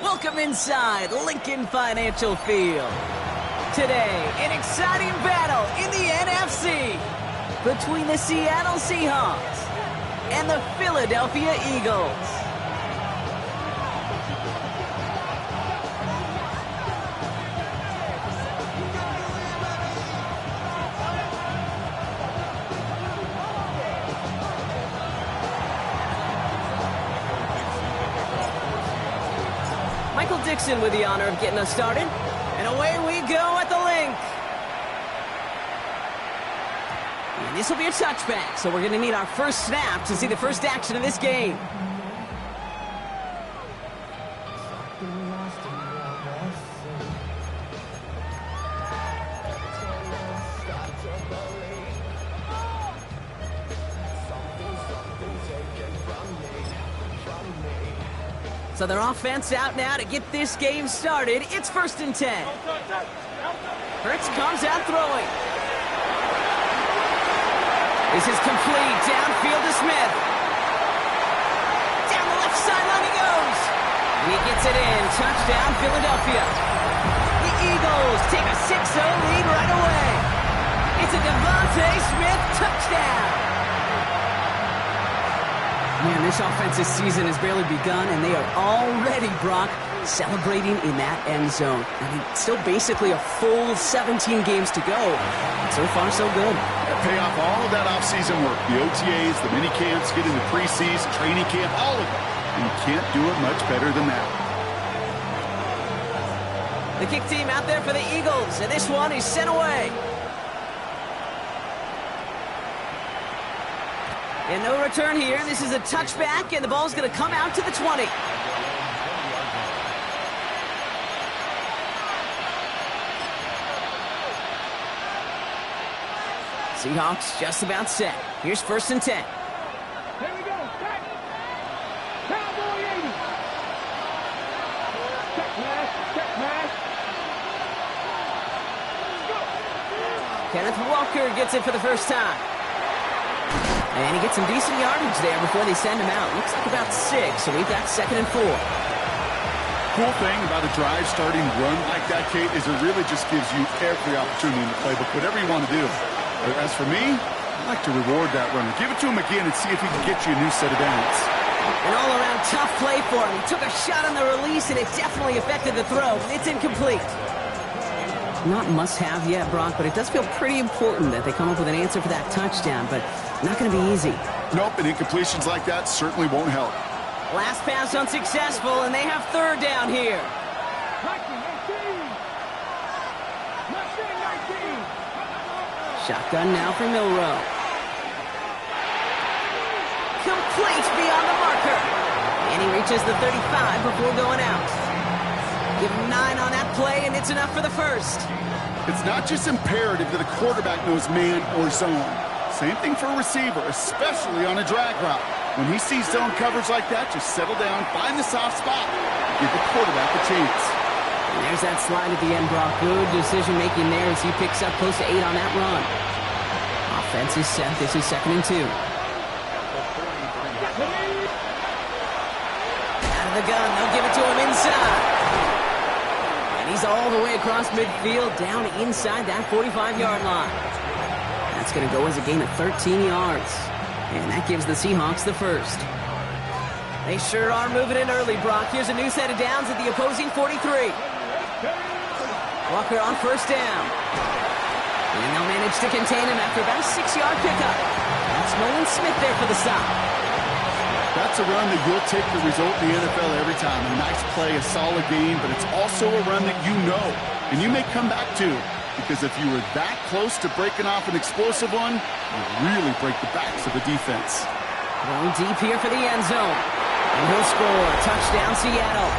Welcome inside Lincoln Financial Field. Today, an exciting battle in the NFC between the Seattle Seahawks and the Philadelphia Eagles. Michael Dixon with the honor of getting us started. And away we go at the link. And this will be a touchback, so we're going to need our first snap to see the first action of this game. So their offense out now to get this game started. It's 1st and 10. Hurts comes out throwing. This is complete. Downfield to Smith. Down the left sideline he goes. And he gets it in. Touchdown, Philadelphia. The Eagles take a 6-0 lead right away. It's a Devontae Smith touchdown. Man, this offensive season has barely begun, and they are already, Brock, celebrating in that end zone. I mean, still basically a full 17 games to go. So far, so good. Pay off all of that offseason work. The OTAs, the mini camps, get into preseason, training camp, all of it. And you can't do it much better than that. The kick team out there for the Eagles, and this one is sent away. And no return here. This is a touchback, and the ball's going to come out to the 20. Seahawks just about set. Here's 1st and 10. Here we go. Check. Cowboy 80. Check pass. Check pass. Kenneth Walker gets it for the first time. And he gets some decent yardage there before they send him out. Looks like about 6, so we've got 2nd and 4. Cool thing about a drive starting run like that, Kate, is it really just gives you every opportunity in the playbook, whatever you want to do. But as for me, I like to reward that runner. Give it to him again and see if he can get you a new set of downs. An all-around tough play for him. He took a shot on the release, and it definitely affected the throw. It's incomplete. Not must-have yet, Brock, but it does feel pretty important that they come up with an answer for that touchdown, but not going to be easy. Nope, and incompletions like that certainly won't help. Last pass unsuccessful, and they have 3rd down here. 19. Shotgun now for Milrow. Complete beyond the marker. And he reaches the 35 before going out. Give him 9 on that play, and it's enough for the first. It's not just imperative that a quarterback knows man or zone. Same thing for a receiver, especially on a drag route. When he sees zone coverage like that, just settle down, find the soft spot, give the quarterback a chance. And there's that slide at the end, Brock. Good decision-making there as he picks up close to 8 on that run. Offense is set. This is 2nd and 2. Out of the gun. They'll give it to him inside. And he's all the way across midfield, down inside that 45-yard line. That's going to go as a gain of 13 yards. And that gives the Seahawks the first. They sure are moving in early, Brock. Here's a new set of downs at the opposing 43. Walker on 1st down. And they'll manage to contain him after about a 6-yard pickup. That's Nolan Smith there for the stop. That's a run that you'll take the result in the NFL every time. A nice play, a solid game, but it's also a run that you know, and you may come back to. Because if you were that close to breaking off an explosive one, you really break the backs of the defense. Going deep here for the end zone. And he'll score. Touchdown, Seattle.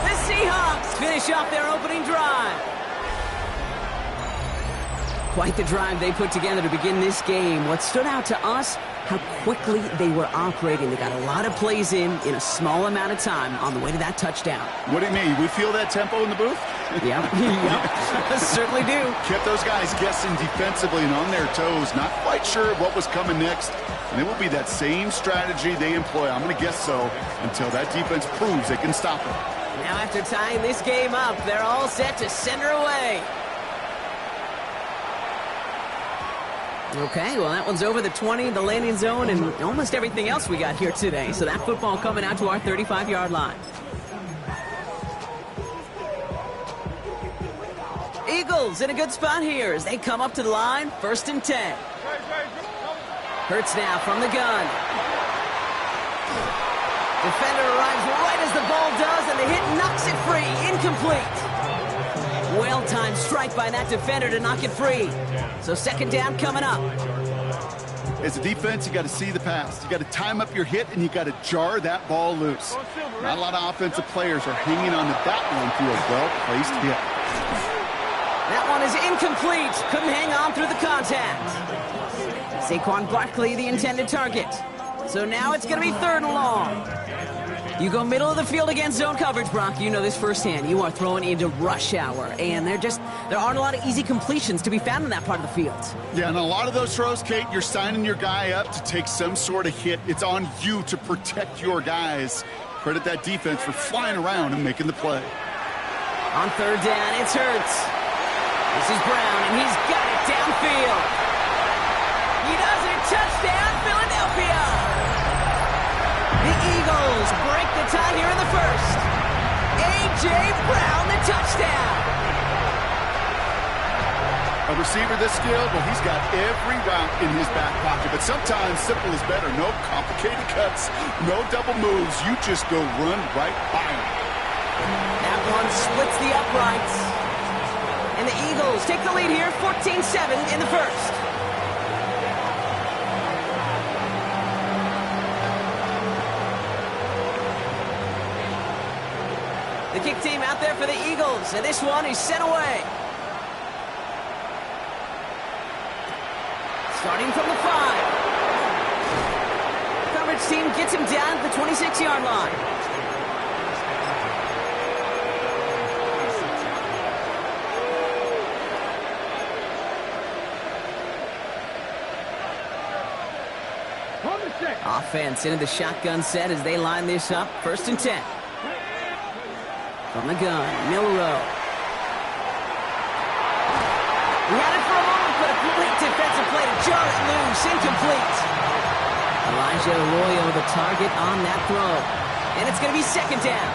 The Seahawks finish off their opening drive. Quite the drive they put together to begin this game. What stood out to us, how quickly they were operating. They got a lot of plays in a small amount of time on the way to that touchdown. What do you mean? We feel that tempo in the booth? Yep. Certainly do. Kept those guys guessing defensively and on their toes, not quite sure what was coming next. And it will be that same strategy they employ, I'm going to guess so, until that defense proves they can stop them. Now after tying this game up, they're all set to send her away. Okay, well, that one's over the 20, the landing zone, and almost everything else we got here today. So that football coming out to our 35-yard line. Eagles in a good spot here as they come up to the line, 1st and 10. Hurts now from the gun. Defender arrives right as the ball does, and the hit knocks it free. Incomplete. Well-timed strike by that defender to knock it free. So 2nd down coming up. As a defense, you got to see the pass. You got to time up your hit, and you got to jar that ball loose. Not a lot of offensive players are hanging on to that one through a well-placed hit. That one is incomplete. Couldn't hang on through the contact. Saquon Barkley, the intended target. So now it's going to be 3rd and long. You go middle of the field against zone coverage, Brock. You know this firsthand. You are throwing into rush hour, and there aren't a lot of easy completions to be found in that part of the field. Yeah, and a lot of those throws, Kate, you're signing your guy up to take some sort of hit. It's on you to protect your guys. Credit that defense for flying around and making the play. On 3rd down, it's Hurts. This is Brown, and he's got it downfield. He does it. Touchdown, Philadelphia. The Eagles break the tie here in the 1st. A.J. Brown, the touchdown. A receiver this skilled, well, he's got every route in his back pocket. But sometimes simple is better. No complicated cuts, no double moves. You just go run right by him. That one splits the uprights. And the Eagles take the lead here, 14-7 in the 1st. The kick team out there for the Eagles, and this one is sent away. Starting from the 5. Coverage team gets him down at the 26-yard line. Offense into the shotgun set as they line this up. 1st and 10. From the gun, Milrow. He had it for a moment, but a great defensive play to jar it loose. Incomplete. Elijah Arroyo, the target on that throw. And it's going to be 2nd down.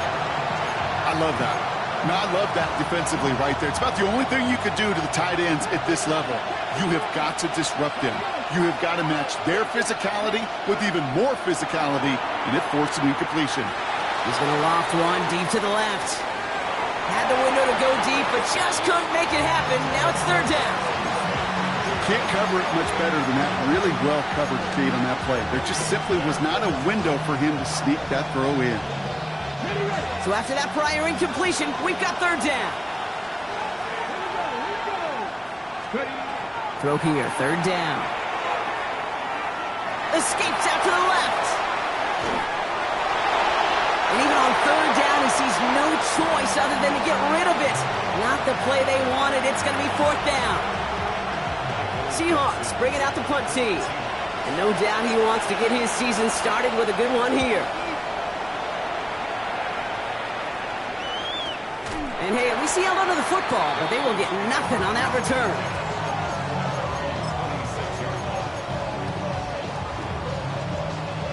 I love that. No, I love that defensively right there. It's about the only thing you could do to the tight ends at this level. You have got to disrupt them. You have got to match their physicality with even more physicality, and it forced an incompletion. He's going to loft one deep to the left. Had the window to go deep, but just couldn't make it happen. Now it's 3rd down. Can't cover it much better than that. Really well covered feed on that play. There just simply was not a window for him to sneak that throw in. So after that prior incompletion, we've got 3rd down. Throw here, 3rd down. Escapes out to the left. And even on 3rd down, he sees no choice other than to get rid of it. Not the play they wanted. It's going to be 4th down. Seahawks bringing out the punt team. And no doubt he wants to get his season started with a good one here. And hey, at least he held onto the football, but they will get nothing on that return.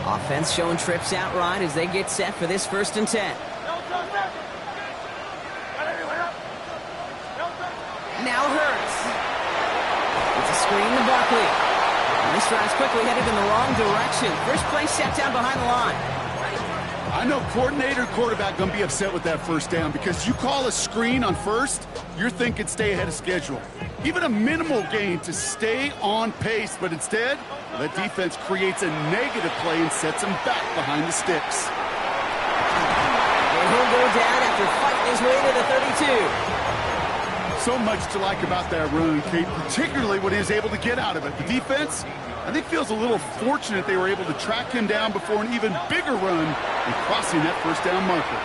Offense showing trips out right as they get set for this 1st and 10. Now Hurts. It's a screen to Barkley. And this drive's quickly headed in the wrong direction. First play set down behind the line. I know coordinator and quarterback going to be upset with that 1st down because you call a screen on 1st, you're thinking stay ahead of schedule. Even a minimal gain to stay on pace, but instead, that defense creates a negative play and sets him back behind the sticks. And he'll go down after fighting his way to the 32. So much to like about that run, Kate, particularly what he was able to get out of it. The defense, I think, feels a little fortunate they were able to track him down before an even bigger run and crossing that 1st down marker.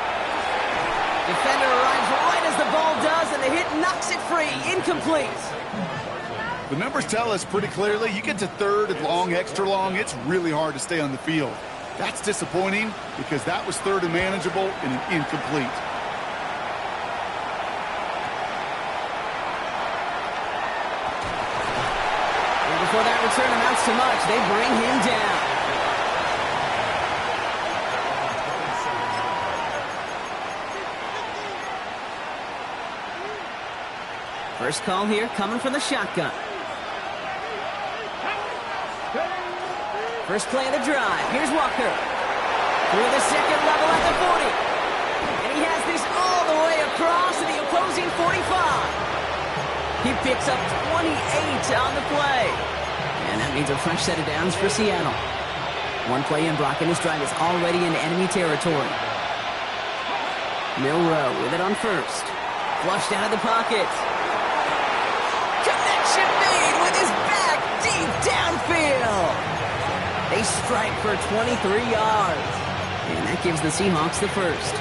Defender arrives right as the ball does, and the hit knocks it free. Incomplete. The numbers tell us pretty clearly, you get to 3rd and long, extra long, it's really hard to stay on the field. That's disappointing because that was 3rd and manageable and an incomplete. concern amounts to much. They bring him down. First call here coming from the shotgun. First play of the drive. Here's Walker. Through the second level at the 40. And he has this all the way across to the opposing 45. He picks up 28 on the play. And that means a fresh set of downs for Seattle. One play in, Brock, and his drive is already into enemy territory. Milroe with it on first. Flushed out of the pocket. Connection made with his back deep downfield. They strike for 23 yards. And that gives the Seahawks the first.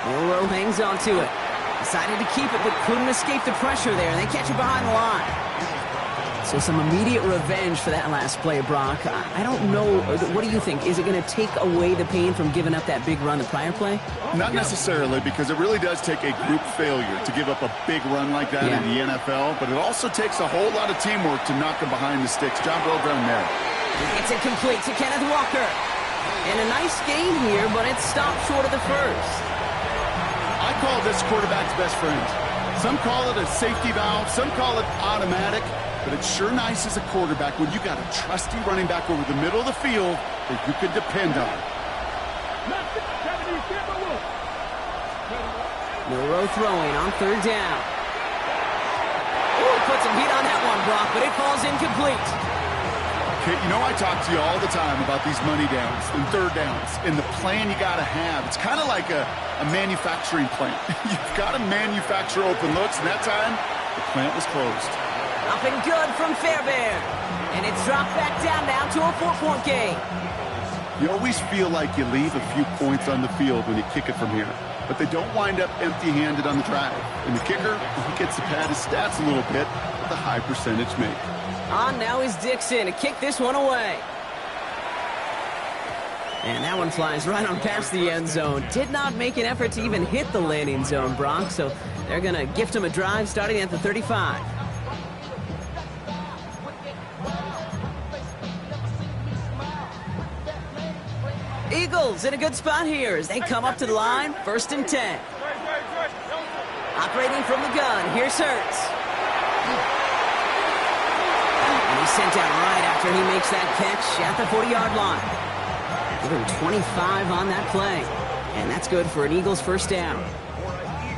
Milroe hangs on to it. Decided to keep it, but couldn't escape the pressure there. And they catch it behind the line. So some immediate revenge for that last play, Brock. I don't know. What do you think? Is it going to take away the pain from giving up that big run the prior play? Not necessarily, because it really does take a group failure to give up a big run like that in the NFL. But it also takes a whole lot of teamwork to knock them behind the sticks. Job well done there. It's incomplete to Kenneth Walker. And a nice gain here, but it stopped short of the first. I call this quarterback's best friend. Some call it a safety valve. Some call it automatic. But it's sure nice as a quarterback when you got a trusty running back over the middle of the field that you can depend on. Milroe throwing on third down. Ooh, put some heat on that one, Brock, but it falls incomplete. Okay, you know I talk to you all the time about these money downs and third downs and the plan you got to have. It's kind of like a manufacturing plant. You've got to manufacture open looks, and that time the plant was closed. Up and good from Fairbairn. And it's dropped back down now to a 4-point game. You always feel like you leave a few points on the field when you kick it from here. But they don't wind up empty-handed on the drive. And the kicker, he gets to pad his stats a little bit with a high percentage make. On now is Dixon to kick this one away. And that one flies right on past the end zone. Did not make an effort to even hit the landing zone, Brock. So they're going to gift him a drive starting at the 35. Eagles in a good spot here as they come up to the line, 1st and 10. Operating from the gun, here's Hurts. And he's sent out right after he makes that catch at the 40-yard line. Give him 25 on that play. And that's good for an Eagles first down.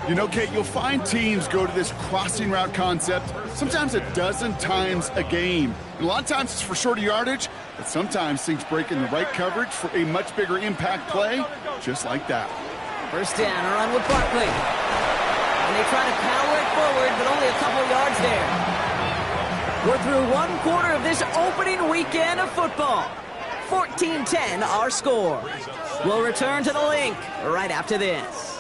You know, Kate, you'll find teams go to this crossing route concept sometimes a dozen times a game. And a lot of times it's for shorter yardage, but sometimes things break in the right coverage for a much bigger impact play, just like that. First down, a run with Barkley. And they try to power it forward, but only a couple of yards there. We're through one quarter of this opening weekend of football. 14-10 our score. We'll return to the link right after this.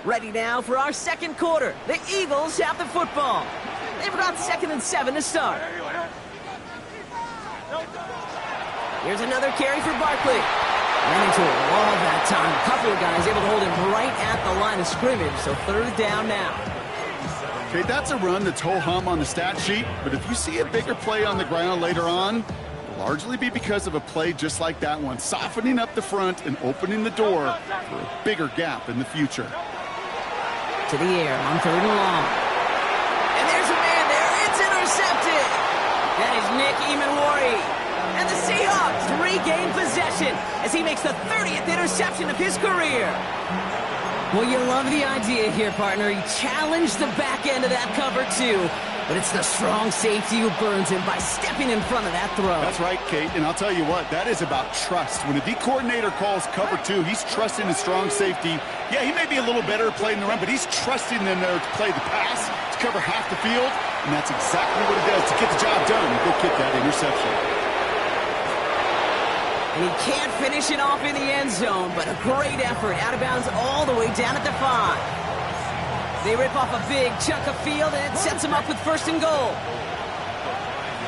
Ready now for our second quarter. The Eagles have the football. They've got 2nd and 7 to start. Here's another carry for Barkley. Ran into a wall that time. A couple of guys able to hold him right at the line of scrimmage. So 3rd down now. Okay, that's a run that's ho-hum on the stat sheet. But if you see a bigger play on the ground later on, it'll largely be because of a play just like that one. Softening up the front and opening the door for a bigger gap in the future. To the air on 3rd and long. And there's a man there. It's intercepted. That is Nick Emanwari. And the Seahawks regain possession as he makes the 30th interception of his career. Well, you love the idea here, partner. He challenged the back end of that cover, too. But it's the strong safety who burns him by stepping in front of that throw. That's right, Kate. And I'll tell you what, that is about trust. When a D coordinator calls cover 2, he's trusting the strong safety. Yeah, he may be a little better at playing the run, but he's trusting them there to play the pass, to cover half the field. And that's exactly what he does to get the job done and go kick that interception. And he can't finish it off in the end zone, but a great effort. Out of bounds all the way down at the 5. They rip off a big chunk of field, and it sets them up with 1st and goal.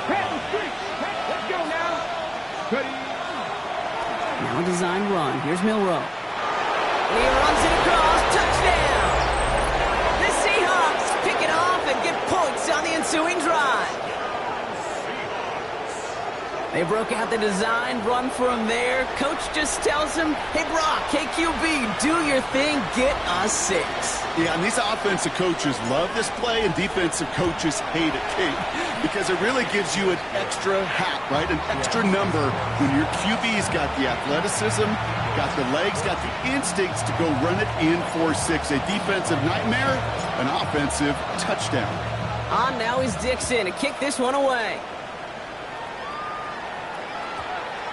Let's go now. Now a design run. Here's Milroe. And he runs it across. Touchdown! The Seahawks pick it off and get points on the ensuing drive. They broke out the design run for him there. Coach just tells him, hey, Brock, KQB, do your thing, get us 6. Yeah, and these offensive coaches love this play, and defensive coaches hate it, Kate, because it really gives you an extra hat, right? An extra number when your QB's got the athleticism, got the legs, got the instincts to go run it in for 6. A defensive nightmare, an offensive touchdown. On now is Dixon to kick this one away.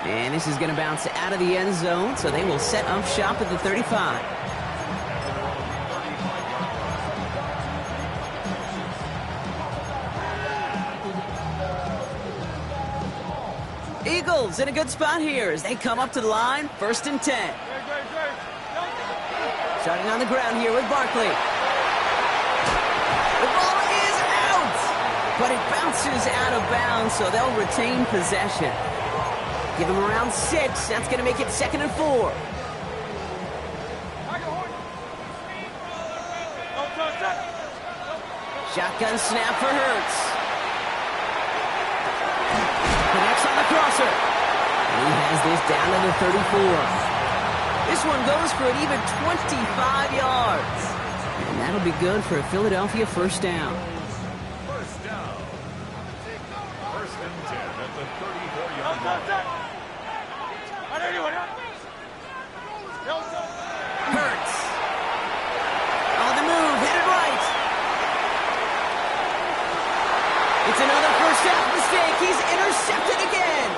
And this is going to bounce out of the end zone, so they will set up shop at the 35. Eagles in a good spot here as they come up to the line, 1st and 10. Starting on the ground here with Barkley. The ball is out, but it bounces out of bounds, so they'll retain possession. Give him around 6. That's going to make it 2nd and 4. Shotgun snap for Hurts. Connects on the crosser. And he has this down to the 34. This one goes for an even 25 yards. And that'll be good for a Philadelphia 1st down. First down. 1st and 10 at the 34-yard line. Hurts. On the move, headed right. It's another 1st down mistake. He's intercepted again.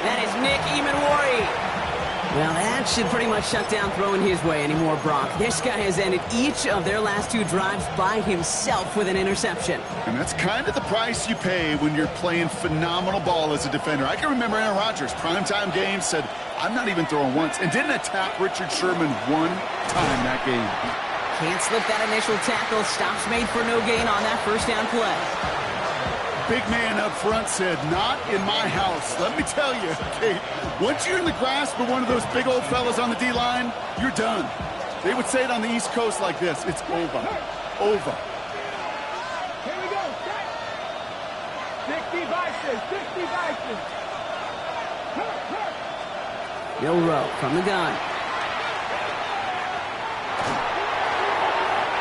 That is Nick Emanwari. Well, that should pretty much shut down throwing his way anymore, Brock. This guy has ended each of their last 2 drives by himself with an interception. And that's kind of the price you pay when you're playing phenomenal ball as a defender. I can remember Aaron Rodgers, primetime game, said, I'm not even throwing once, and didn't attack Richard Sherman one time that game. Can't slip that initial tackle. Stops made for no gain on that 1st down play. Big man up front said, not in my house. Let me tell you, Kate, once you're in the grasp of one of those big old fellas on the D-line, you're done. They would say it on the East Coast like this, it's over. Over. Here we go. 60 vices. 60 vices. Milroe from the gun.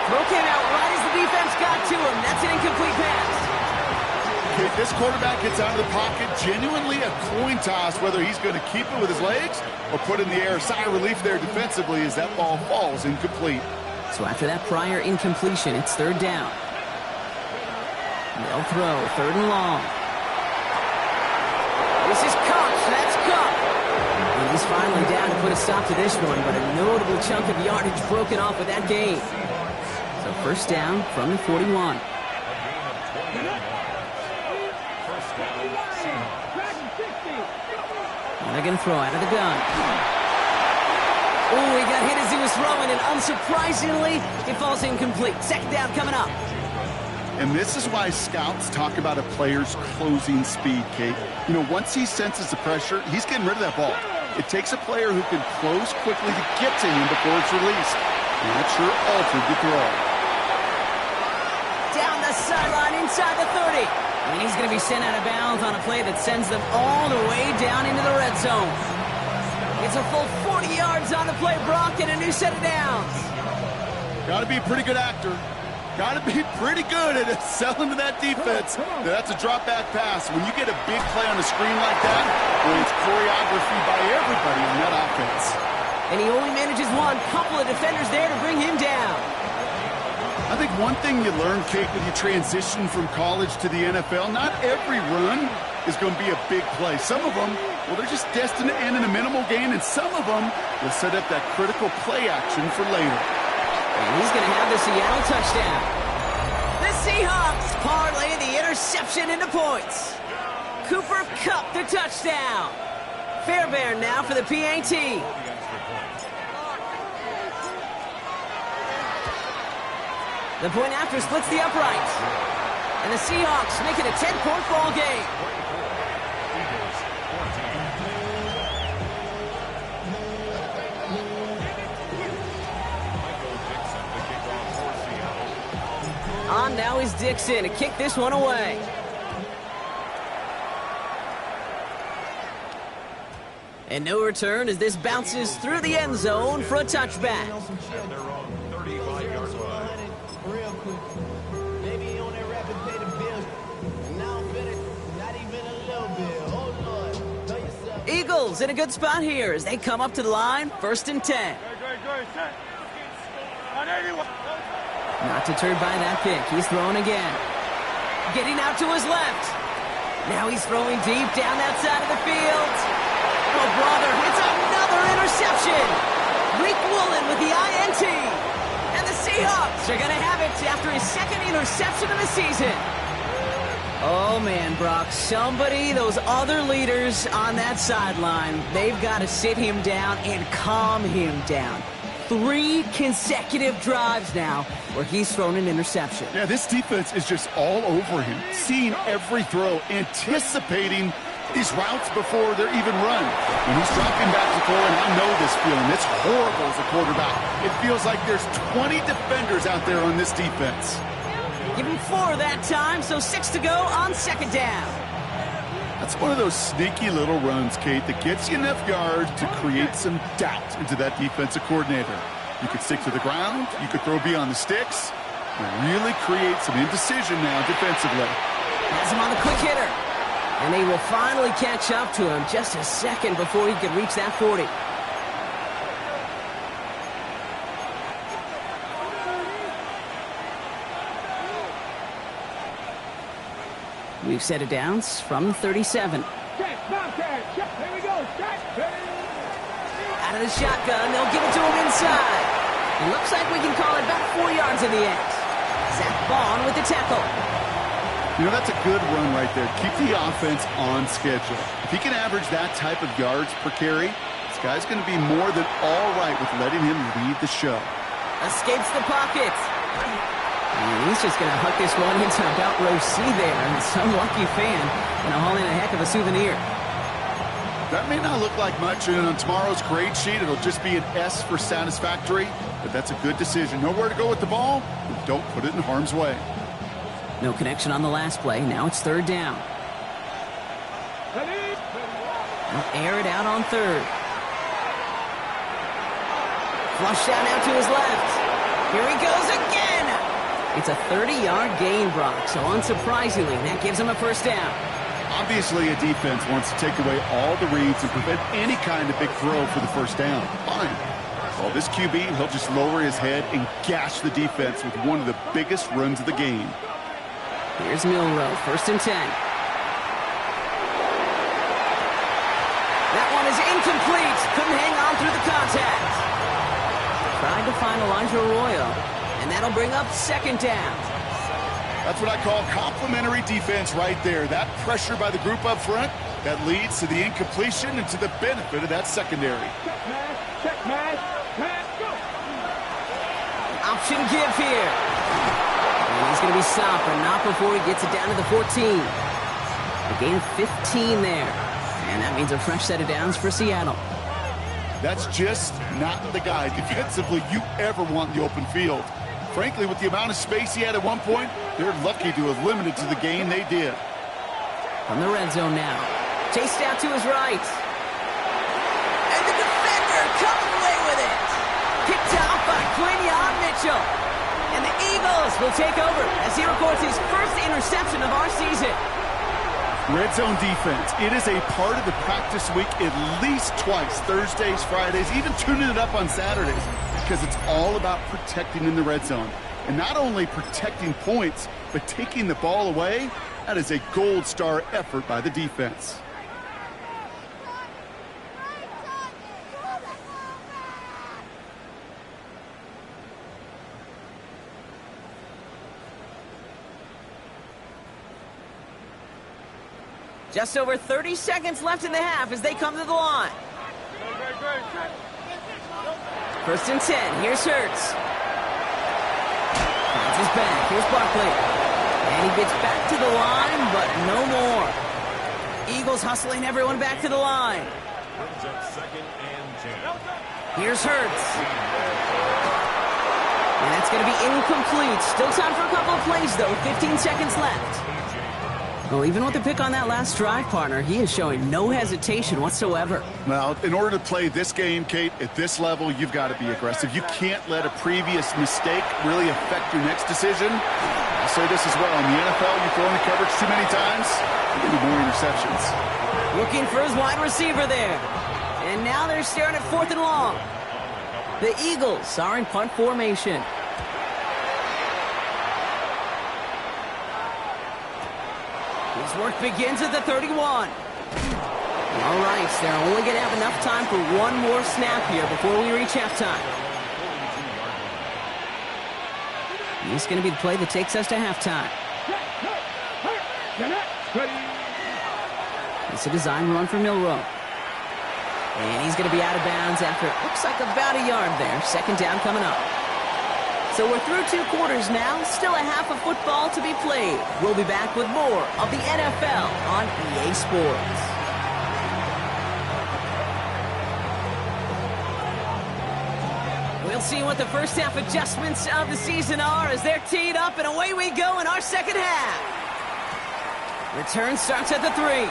Throw came out right as the defense got to him. That's an incomplete pass. If this quarterback gets out of the pocket, genuinely a coin toss whether he's going to keep it with his legs or put it in the air. Sigh of relief there defensively as that ball falls incomplete. So after that prior incompletion, it's 3rd down. They'll throw 3rd and long. This is Cox. That's Cup. And he's finally down to put a stop to this one, but a notable chunk of yardage broken off with that gain. So 1st down from the 41. And they're going to throw out of the gun. Oh, he got hit as he was throwing, and unsurprisingly, it falls incomplete. 2nd down coming up. And this is why scouts talk about a player's closing speed, Kate. You know, once he senses the pressure, he's getting rid of that ball. It takes a player who can close quickly to get to him before it's released. And that sure altered the throw. Down the sideline inside the 30. And he's going to be sent out of bounds on a play that sends them all the way down into the red zone. It's a full 40 yards on the play, Brock, and a new set of downs. Got to be a pretty good actor. Got to be pretty good at selling to that defense. That's a drop-back pass. When you get a big play on the screen like that, well, it's choreography by everybody on that offense. And he only manages one. Couple of defenders there to bring him down. I think one thing you learn, Kate, when you transition from college to the NFL, not every run is going to be a big play. Some of them, well, they're just destined to end in a minimal gain, and some of them will set up that critical play action for later. And he's going to have the Seattle touchdown. The Seahawks parlay the interception into points. Cooper Kupp the touchdown. Fairbairn now for the PAT. The point after splits the uprights. And the Seahawks make it a 10-point ball game. On now is Dixon to kick this one away. And no return as this bounces through the end zone for a touchback. At their own 35-yard line. Real quick. Maybe on that rapid pay the bill. And now I'm finished. Not even a little bit. Oh, Lord. Know yourself. Eagles in a good spot here as they come up to the line, 1st and 10. Not deterred by that pick. He's throwing again. Getting out to his left. Now he's throwing deep down that side of the field. Oh, brother, it's another interception. Reek Woolen with the INT. And the Seahawks are going to have it after his 2nd interception of the season. Oh, man, Brock, those other leaders on that sideline, they've got to sit him down and calm him down. 3 consecutive drives now where he's thrown an interception. Yeah, this defense is just all over him, seeing every throw, anticipating these routes before they're even run. When he's dropping back to throw, and I know this feeling, it's horrible as a quarterback. It feels like there's 20 defenders out there on this defense. Give him 4 that time, so 6 to go on 2nd down. That's one of those sneaky little runs, Kate, that gets you enough yards to create some doubt into that defensive coordinator. You could stick to the ground, you could throw beyond the sticks, and really create some indecision now defensively. Has him on the quick hitter. And they will finally catch up to him just a second before he can reach that 40. We've set it down from 37. Here we go. Out of the shotgun, they'll give it to him inside. It looks like we can call it about 4 yards in the end. Zach Bond with the tackle. You know, that's a good run right there. Keep the offense on schedule. If he can average that type of yards per carry, this guy's going to be more than all right with letting him lead the show. Escapes the pocket. And he's just going to hook this one into about row C there. And some lucky fan going to haul in a heck of a souvenir. That may not look like much, and on tomorrow's grade sheet, it'll just be an S for satisfactory, but that's a good decision. Know where to go with the ball, and don't put it in harm's way. No connection on the last play. Now it's 3rd down. They'll air it out on 3rd. Flush down now to his left. Here he goes again. It's a 30-yard gain, Brock, so unsurprisingly, that gives him a 1st down. Obviously, a defense wants to take away all the reads and prevent any kind of big throw for the 1st down. Fine. Well, this QB, he'll just lower his head and gash the defense with one of the biggest runs of the game. Here's Milrow, 1st and 10. That one is incomplete. Couldn't hang on through the contact. Tried to find Elijah Arroyo, and that'll bring up 2nd down. That's what I call complimentary defense right there. That pressure by the group up front, that leads to the incompletion and to the benefit of that secondary. Check, man. Go. Option give here. And he's going to be stopped, but not before he gets it down to the 14. A gain of 15 there. And that means a fresh set of downs for Seattle. That's just not the guy defensively you ever want in the open field. Frankly, with the amount of space he had at one point, they're lucky to have limited to the gain they did. From the red zone now. Chased out to his right. And the defender comes away with it. Picked out by Quinion Mitchell. And the Eagles will take over as he records his 1st interception of our season. Red zone defense. It is a part of the practice week at least twice, Thursdays, Fridays, even tuning it up on Saturdays, because it's all about protecting in the red zone. And not only protecting points, but taking the ball away. That is a gold star effort by the defense. Just over 30 seconds left in the half as they come to the line. First and 10. Here's Hurts. Finds his back. Here's Barkley. And he gets back to the line, but no more. Eagles hustling everyone back to the line. Brings up second and 10. Here's Hurts. And that's going to be incomplete. Still time for a couple of plays, though. 15 seconds left. Well, even with the pick on that last drive, partner, he is showing no hesitation whatsoever. Well, in order to play this game, Kate, at this level, you've got to be aggressive. You can't let a previous mistake really affect your next decision. I'll say this as well. In the NFL, you throw into coverage too many times, you're going to be more interceptions. Looking for his wide receiver there. And now they're staring at 4th and long. The Eagles are in punt formation. His work begins at the 31. All right, they're only going to have enough time for one more snap here before we reach halftime. This is going to be the play that takes us to halftime. It's a design run for Milroe. And he's going to be out of bounds after it looks like about a yard there. Second down coming up. So we're through 2 quarters now. Still a half of football to be played. We'll be back with more of the NFL on EA Sports. We'll see what the first half adjustments of the season are as they're teed up, and away we go in our second half. Return starts at the 3.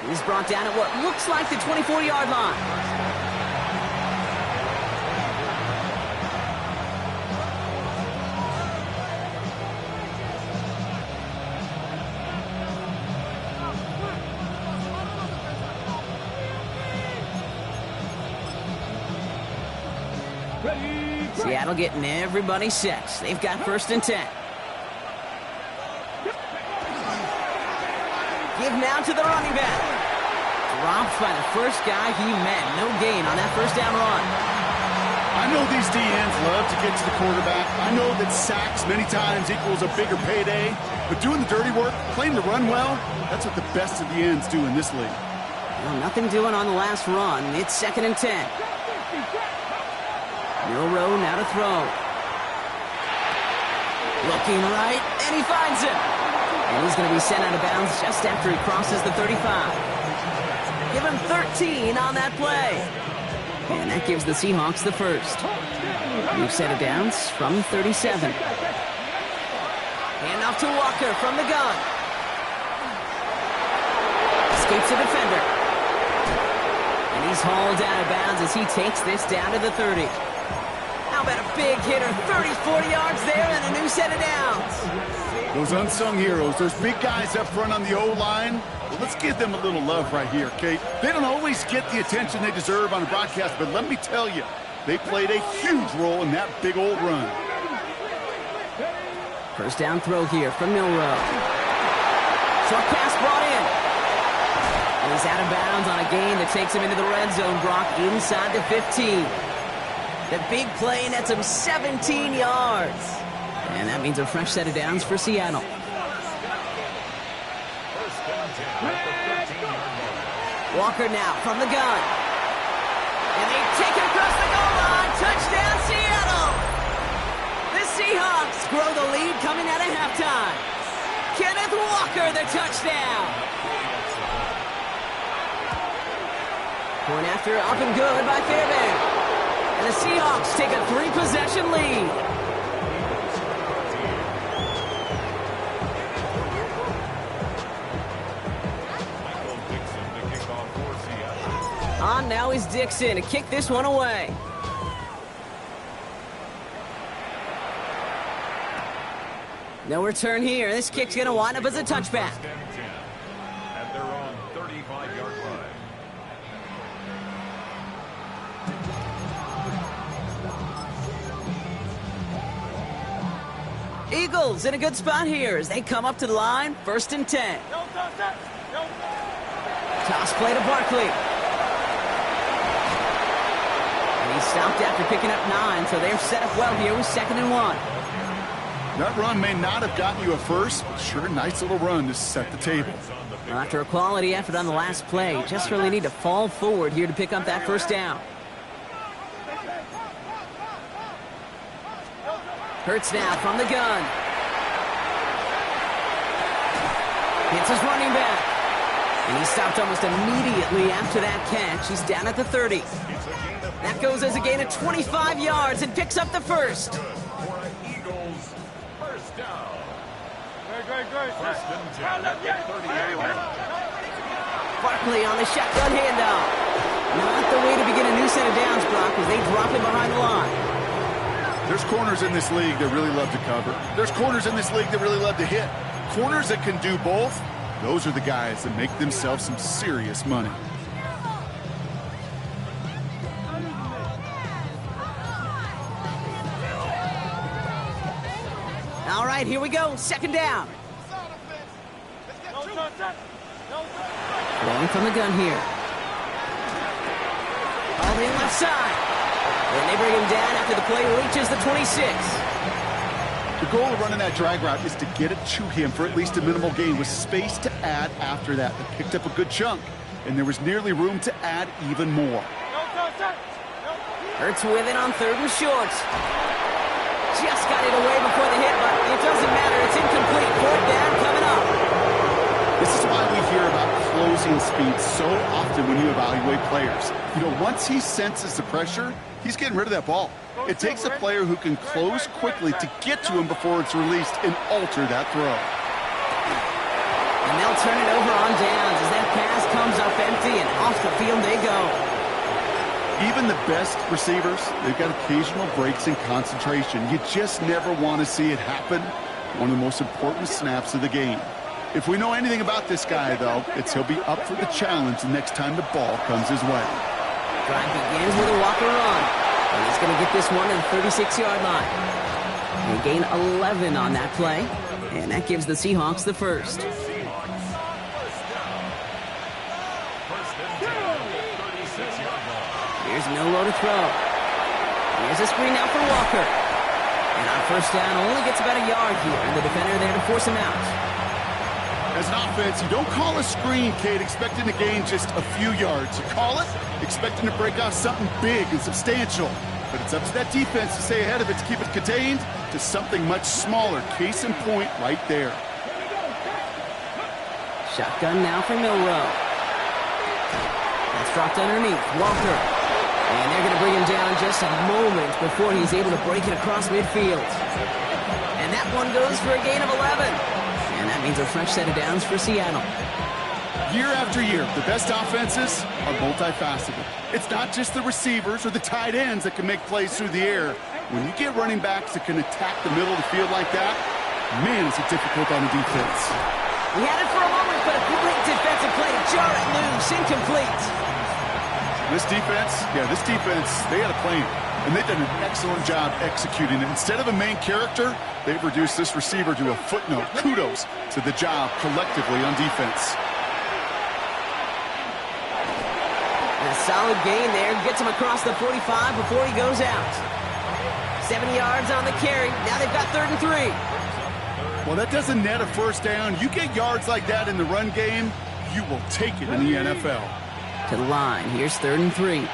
He's brought down at what looks like the 24-yard line. Seattle getting everybody set. They've got first and 10. Give now to the running back. Dropped by the first guy he met. No gain on that first down run. I know these DNs love to get to the quarterback. I know that sacks many times equals a bigger payday. But doing the dirty work, playing the run well, that's what the best of the ends do in this league. Well, nothing doing on the last run. It's second and 10. Milroe now to throw. Looking right, and he finds him. And he's going to be sent out of bounds just after he crosses the 35. Give him 13 on that play. And that gives the Seahawks the first. New set of downs from 37. Hand off to Walker from the gun. Escapes the defender. And he's hauled out of bounds as he takes this down to the 30. How about a big hitter, 30, 40 yards there, and a new set of downs. Those unsung heroes, those big guys up front on the O-line, well, let's give them a little love right here, Kate. They don't always get the attention they deserve on a broadcast, but let me tell you, they played a huge role in that big old run. First down throw here from Milroe. Short pass brought in. And he's out of bounds on a gain that takes him into the red zone, Brock, inside the 15. The big play nets him 17 yards. And that means a fresh set of downs for Seattle. Walker now from the gun. And they take it across the goal line. Touchdown, Seattle! The Seahawks grow the lead coming out of halftime. Kenneth Walker, the touchdown. Point after up and good by Fairbairn. And the Seahawks take a 3-possession lead. On now is Dixon to kick this one away. No return here. This kick's going to wind up as a touchback. At their own 35-yard line. Eagles in a good spot here as they come up to the line. First and 10. Toss play to Barkley. And he's stopped after picking up 9, so they're set up well here with second and 1. That run may not have gotten you a first, but sure, nice little run to set the table. Well, after a quality effort on the last play, just really need to fall forward here to pick up that first down. Hurts now from the gun. Hits his running back. And he stopped almost immediately after that catch. He's down at the 30. That goes as a gain of 25 yards and picks up the first. First and 10 at the 38. Barkley on the shotgun handoff. Not the way to begin a new set of downs, Brock, as they drop it behind the line. There's corners in this league that really love to cover. There's corners in this league that really love to hit. Corners that can do both, those are the guys that make themselves some serious money. All right, here we go. Second down. Throwing from the gun here. All the left side. And they bring him down after the play reaches the 26. The goal of running that drag route is to get it to him for at least a minimal gain with space to add after that. They picked up a good chunk, and there was nearly room to add even more. Hurts with it on third and short. Just got it away before the hit, but it doesn't matter. It's incomplete. Fourth down coming up. This is why we hear about closing speed so often when you evaluate players. You know, once he senses the pressure, he's getting rid of that ball. It takes a player who can close quickly to get to him before it's released and alter that throw. And they'll turn it over on downs as that pass comes up empty and off the field they go. Even the best receivers, they've got occasional breaks in concentration. You just never want to see it happen. One of the most important snaps of the game. If we know anything about this guy, though, it's he'll be up for the challenge the next time the ball comes his way. Drive begins with a walker run. And he's going to get this one to the 36-yard line. They gain 11 on that play. And that gives the Seahawks the first. Here's Milrow to throw. Here's a screen now for Walker. And on first down, only gets about a yard here. And the defender there to force him out. As an offense, you don't call a screen, Kate, expecting to gain just a few yards. You call it expecting to break off something big and substantial. But it's up to that defense to stay ahead of it, to keep it contained to something much smaller. Case in point right there. Shotgun now for Milrow. That's dropped underneath. Walker. And they're going to bring him down just a moment before he's able to break it across midfield. And that one goes for a gain of 11. And that means a fresh set of downs for Seattle. Year after year, the best offenses are multifaceted. It's not just the receivers or the tight ends that can make plays through the air. When you get running backs that can attack the middle of the field like that, man, is it difficult on the defense. He had it for a moment, but a great defensive play to jar it loose, incomplete. This defense, they had a plan. And they've done an excellent job executing it. Instead of a main character, they've reduced this receiver to a footnote. Kudos to the job collectively on defense. And a solid gain there. Gets him across the 45 before he goes out. 7 yards on the carry. Now they've got 3rd and 3. Well, that doesn't net a first down. You get yards like that in the run game, you will take it in the NFL. To the line. Here's 3rd and 3.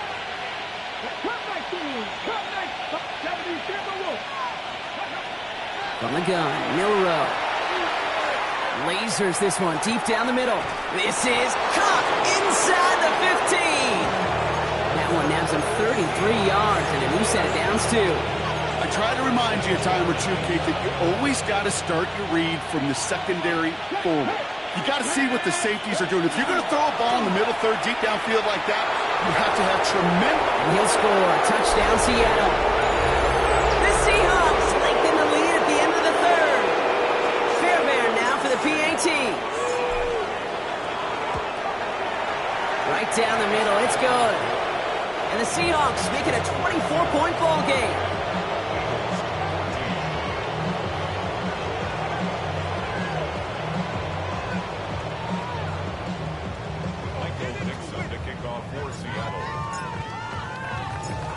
From the gun, Milrow. Lasers this one deep down the middle. This is caught inside the 15. That one nabs him 33 yards and a new set of downs too. I try to remind you a time or two, Kate, that you always got to start your read from the secondary forward. You got to see what the safeties are doing. If you're going to throw a ball in the middle third, deep downfield like that, you have to have tremendous... And he'll score. Touchdown, Seattle. The Seahawks lengthen the lead at the end of the 3rd. Fairbairn now for the PAT. Right down the middle. It's good. And the Seahawks make it a 24-point ball game.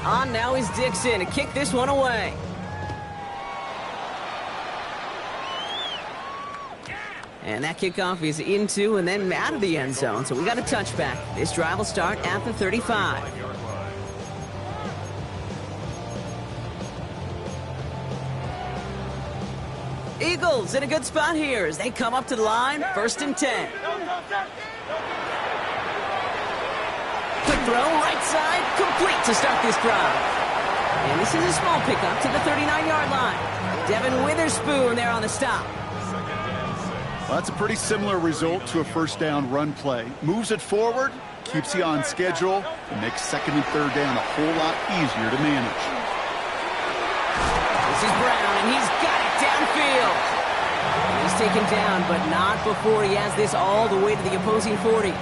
On now is Dixon to kick this one away. And that kickoff is into and then out of the end zone. So we got a touchback. This drive will start at the 35. Eagles in a good spot here as they come up to the line. 1st and 10. Quick throw, right side, complete to start this drive. And this is a small pickup to the 39-yard line. Devin Witherspoon there on the stop. Well, that's a pretty similar result to a first down run play. Moves it forward, keeps you on schedule, and makes 2nd and 3rd down a whole lot easier to manage. This is Brown, and he's got it downfield. And he's taken down, but not before he has this all the way to the opposing 40.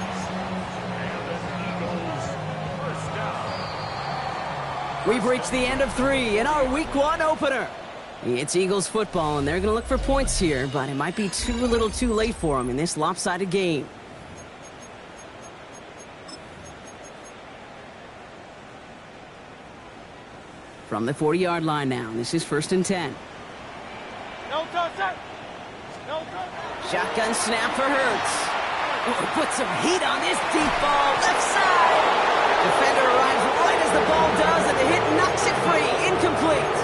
We've reached the end of 3 in our Week 1 opener. It's Eagles football, and they're going to look for points here, but it might be too little too late for them in this lopsided game. From the 40-yard line now, this is 1st and 10. Shotgun snap for Hurts. Oh, put some heat on this deep ball, left side. Defender arrives right as the ball does, and the hit knocks it free, incomplete.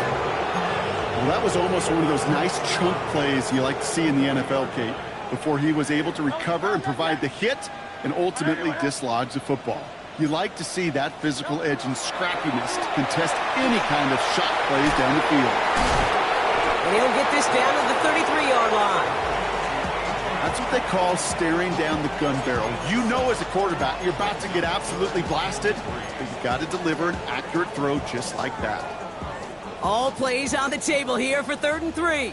Well, that was almost one of those nice chunk plays you like to see in the NFL, Kate, before he was able to recover and provide the hit and ultimately dislodge the football. You like to see that physical edge and scrappiness to contest any kind of shot plays down the field. And he'll get this down to the 33-yard line. That's what they call staring down the gun barrel. You know as a quarterback you're about to get absolutely blasted, but you've got to deliver an accurate throw just like that. All plays on the table here for 3rd and 3.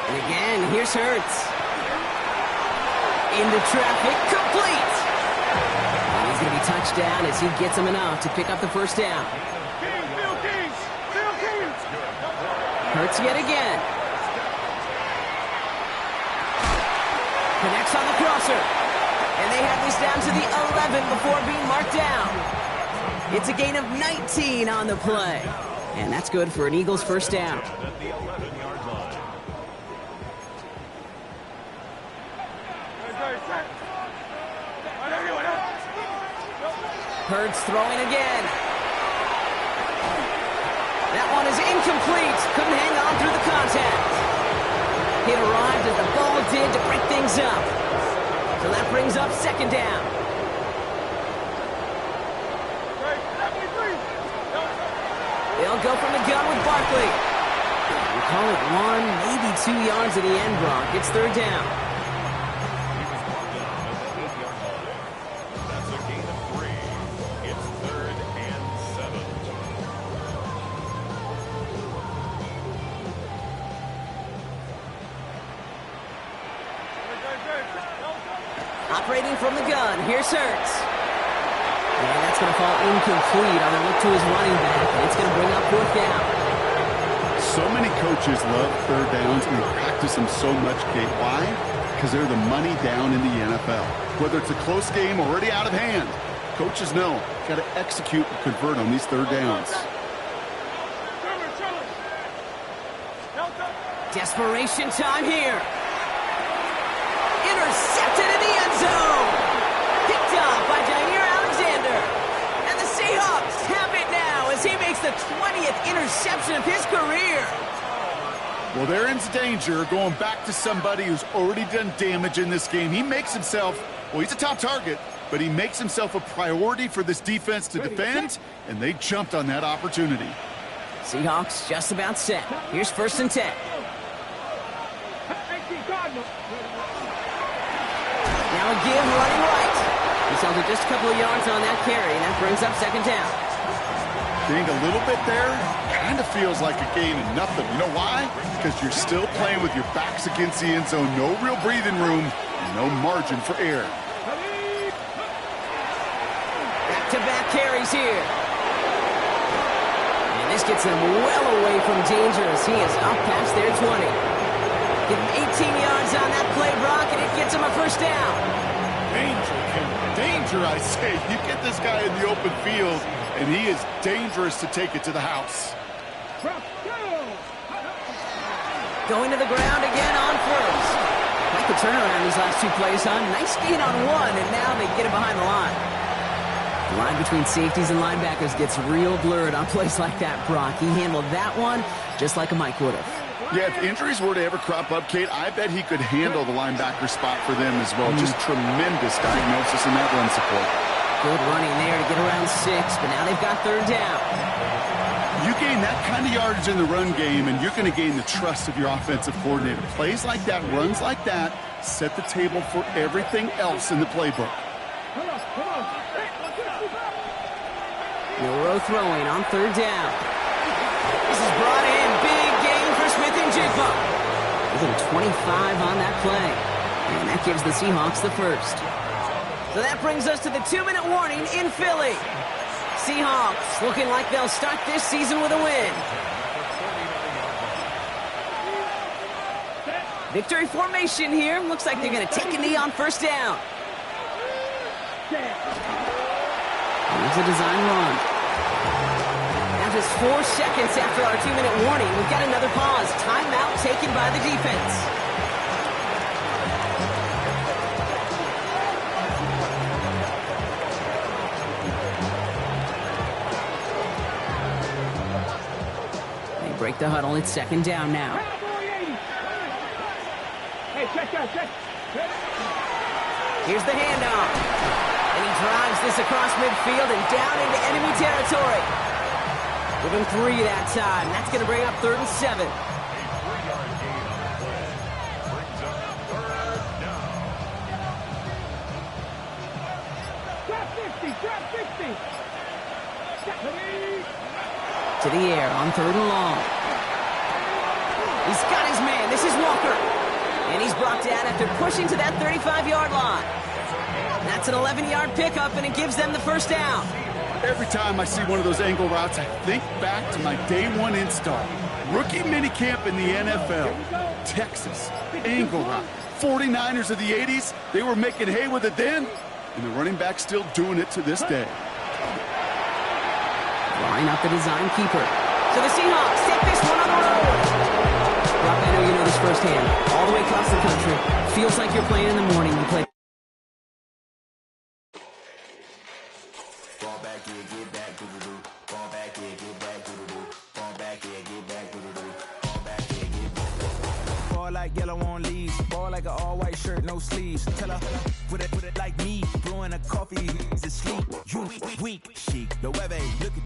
And again, here's Hurts. Into traffic, complete. And he's going to be touched down as he gets him enough to pick up the 1st down. Hurts yet again. Connects on the crosser. And they have this down to the 11 before being marked down. It's a gain of 19 on the play. And that's good for an Eagles 1st down. At the 11-yard line. Hurts throwing again. That one is incomplete. Couldn't hang on through the contact. It arrived as the ball did to break things up. So that brings up 2nd down. They'll go from the gun with Barkley. We call it 1, maybe 2 yards at the end, Brock. It's 3rd down. That's a gain of 3. It's 3rd and 7. Operating from the gun, here's Hurts. And that's going to fall incomplete on a look to his running back, and it's going to bring up 4th down. So many coaches love 3rd downs and they practice them so much, Kate. Why? Because they're the money down in the NFL. Whether it's a close game already out of hand, coaches know got to execute and convert on these 3rd downs. Desperation time here. Intercepted in the end zone. Picked up by Jair Alexander. And the Seahawks have it now as he makes the 20th interception of his career. Well, they're in danger going back to somebody who's already done damage in this game. He makes himself, well, he's a top target, but he makes himself a priority for this defense to defend, and they jumped on that opportunity. Seahawks just about set. Here's 1st and 10. Now a give running right. He's held it just a couple of yards on that carry, and that brings up 2nd down. Gained a little bit there. Kind of feels like a gain and nothing. You know why? Because you're still playing with your backs against the end zone. No real breathing room. No margin for error. Back-to-back carries here. And this gets them well away from danger as he is up past their 20. Give him 18 yards on that play, Brock, and it gets him a 1st down. Danger, Ken. Danger, I say. You get this guy in the open field, and he is dangerous to take it to the house. Going to the ground again on first. Like the turnaround these last two plays, huh? Nice gain on one, and now they get it behind the line. The line between safeties and linebackers gets real blurred on plays like that, Brock. He handled that one just like a Mike would have. Yeah, if injuries were to ever crop up, Kate, I bet he could handle the linebacker spot for them as well. Just tremendous diagnosis in that run support. Good running there to get around 6, but now they've got third down. You gain that kind of yardage in the run game, and you're going to gain the trust of your offensive coordinator. Plays like that, runs like that, set the table for everything else in the playbook. Milroe throwing on third down. This is brought in. Big gain for Smith and Jigba. Within 25 on that play. And that gives the Seahawks the first. So that brings us to the 2-minute warning in Philly. Seahawks looking like they'll start this season with a win. Victory formation here. Looks like they're going to take a knee on first down. Here's a design run. Now just 4 seconds after our 2-minute warning, we've got another pause. Timeout taken by the defense. They break the huddle. It's second down now. Hey, check. Here's the handoff. And he drives this across midfield and down into enemy territory. Give him 3 that time. That's going to bring up 3rd and 7. A 3-yard gain on the play. Brings up third down. Drop 60. To the air on 3rd and long. He's got his man. This is Walker. And he's brought down after pushing to that 35-yard line. That's an 11-yard pickup, and it gives them the first down. Every time I see one of those angle routes, I think back to my day 1 install. Rookie minicamp in the NFL. Texas, angle route. 49ers of the 80s, they were making hay with it then, and the running back's still doing it to this day. Line up the design keeper. So the Seahawks take this one on the road. Brock, I know you know this firsthand. All the way across the country. Feels like you're playing in the morning. You play. Fall back here, get back, doo-doo-doo. Fall back here, get back, doo-doo-doo. Fall back here, get back, doo-doo-doo. Fall back here, get back. Fall like yellow on leaves. Fall like an all-white shirt, no sleeves. Tell her, put it like me. Blowing a coffee, he's asleep. You weak, chic. The web ain't looking.